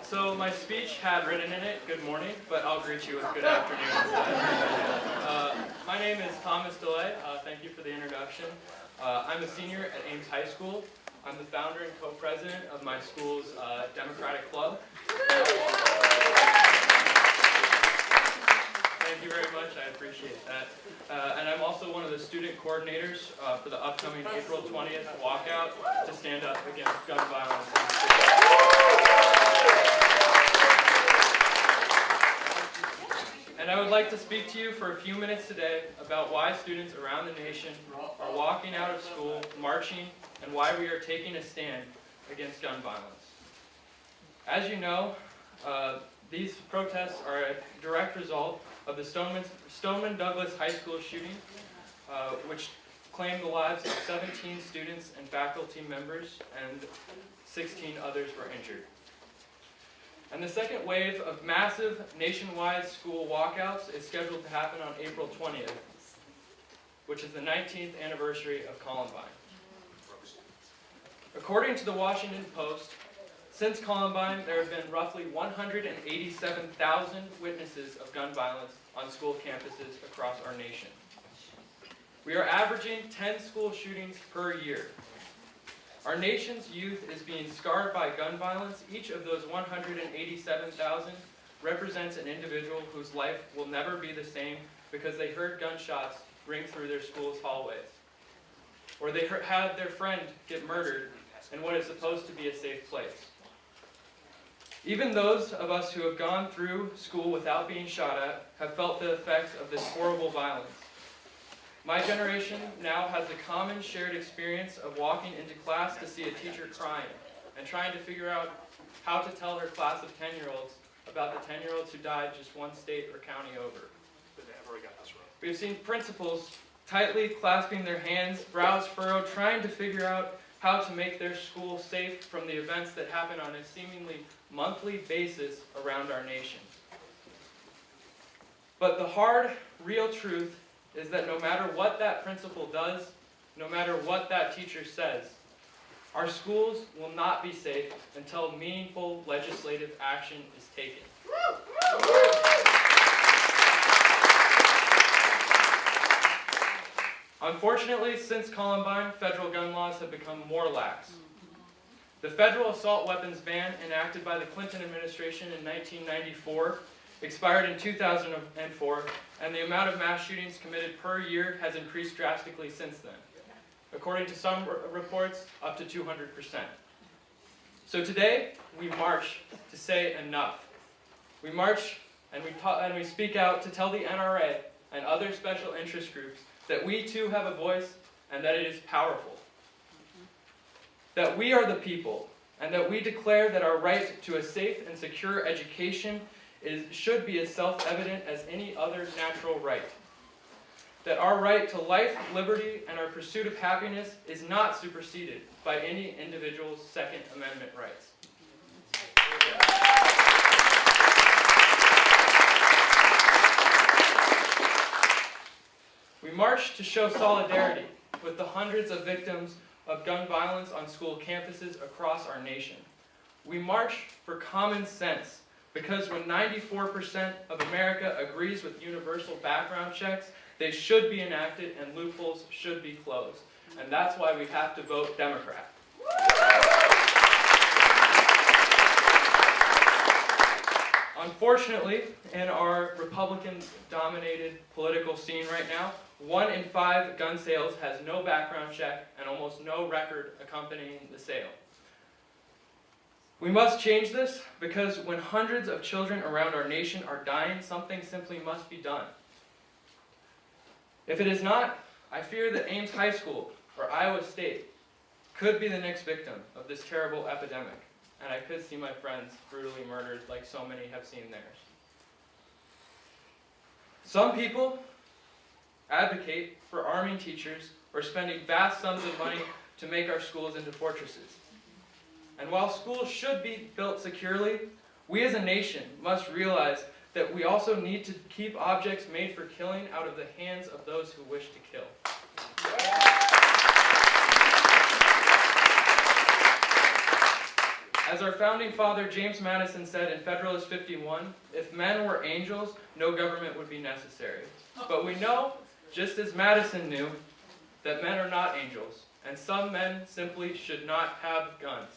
So my speech had written in it, good morning, but I'll greet you with good afternoon instead. My name is Thomas DeLay. Thank you for the introduction. I'm a senior at Ames High School. I'm the founder and co-president of my school's Democratic Club. Thank you very much, I appreciate that. And I'm also one of the student coordinators for the upcoming April 20th walkout to stand up against gun violence in the school. And I would like to speak to you for a few minutes today about why students around the nation are walking out of school, marching, and why we are taking a stand against gun violence. As you know, these protests are a direct result of the Stoneman Douglas High School shooting, which claimed the lives of 17 students and faculty members, and 16 others were injured. And the second wave of massive nationwide school walkouts is scheduled to happen on April 20th, which is the 19th anniversary of Columbine. According to the Washington Post, since Columbine, there have been roughly 187,000 witnesses of gun violence on school campuses across our nation. We are averaging 10 school shootings per year. Our nation's youth is being scarred by gun violence. Each of those 187,000 represents an individual whose life will never be the same because they heard gunshots ring through their school's hallways, or they had their friend get murdered in what is supposed to be a safe place. Even those of us who have gone through school without being shot at have felt the effects of this horrible violence. My generation now has the common shared experience of walking into class to see a teacher crying and trying to figure out how to tell her class of 10-year-olds about the 10-year-olds who died just one state or county over. We've seen principals tightly clasping their hands, brows furrowed, trying to figure out how to make their school safe from the events that happen on a seemingly monthly basis around our nation. But the hard, real truth is that no matter what that principal does, no matter what that teacher says, our schools will not be safe until meaningful legislative action is taken. Unfortunately, since Columbine, federal gun laws have become more lax. The federal assault weapons ban enacted by the Clinton administration in 1994 expired in 2004, and the amount of mass shootings committed per year has increased drastically since then. According to some reports, up to 200%. So today, we march to say enough. We march and we speak out to tell the NRA and other special interest groups that we too have a voice and that it is powerful. That we are the people, and that we declare that our right to a safe and secure education should be as self-evident as any other natural right. That our right to life, liberty, and our pursuit of happiness is not superseded by any individual's Second Amendment rights. We march to show solidarity with the hundreds of victims of gun violence on school campuses across our nation. We march for common sense, because when 94% of America agrees with universal background checks, they should be enacted and loopholes should be closed. And that's why we have to vote Democrat. Unfortunately, in our Republican-dominated political scene right now, 1 in 5 gun sales has no background check and almost no record accompanying the sale. We must change this because when hundreds of children around our nation are dying, something simply must be done. If it is not, I fear that Ames High School or Iowa State could be the next victim of this terrible epidemic, and I could see my friends brutally murdered like so many have seen theirs. Some people advocate for arming teachers or spending vast sums of money to make our schools into fortresses. And while schools should be built securely, we as a nation must realize that we also need to keep objects made for killing out of the hands of those who wish to kill. As our founding father James Madison said in Federalist 51, if men were angels, no government would be necessary. But we know, just as Madison knew, that men are not angels, and some men simply should not have guns.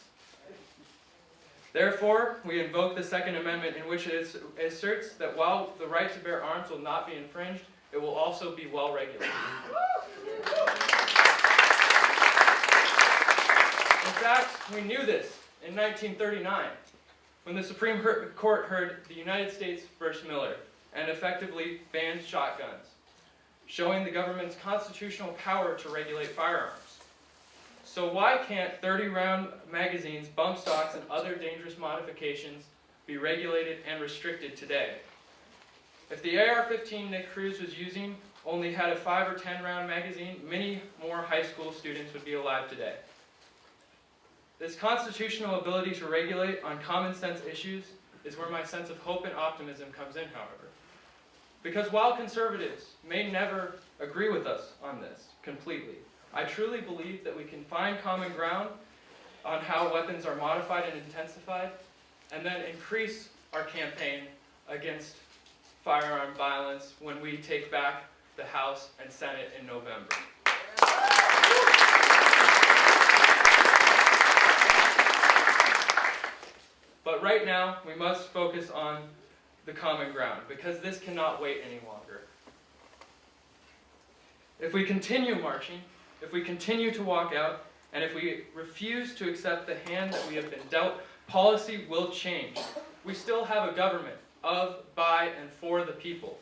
Therefore, we invoke the Second Amendment, in which it asserts that while the right to bear arms will not be infringed, it will also be well regulated. In fact, we knew this in 1939, when the Supreme Court heard the United States versus Miller and effectively banned shotguns, showing the government's constitutional power to regulate firearms. So why can't 30-round magazines, bump stocks, and other dangerous modifications be regulated and restricted today? If the AR-15 Nick Cruz was using only had a 5 or 10-round magazine, many more high school students would be alive today. This constitutional ability to regulate on common sense issues is where my sense of hope and optimism comes in, however. Because while conservatives may never agree with us on this completely, I truly believe that we can find common ground on how weapons are modified and intensified, and then increase our campaign against firearm violence when we take back the House and Senate in November. But right now, we must focus on the common ground, because this cannot wait any longer. If we continue marching, if we continue to walk out, and if we refuse to accept the hand that we have been dealt, policy will change. We still have a government of, by, and for the people.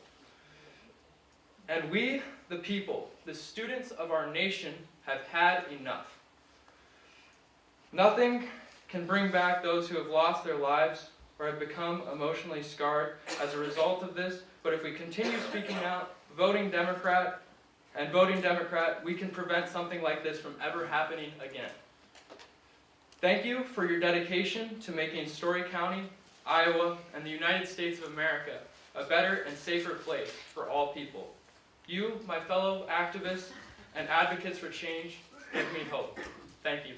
And we, the people, the students of our nation, have had enough. Nothing can bring back those who have lost their lives or have become emotionally scarred as a result of this, but if we continue speaking out, voting Democrat, we can prevent something like this from ever happening again. Thank you for your dedication to making Story County, Iowa, and the United States of America a better and safer place for all people. You, my fellow activists and advocates for change, give me hope. Thank you.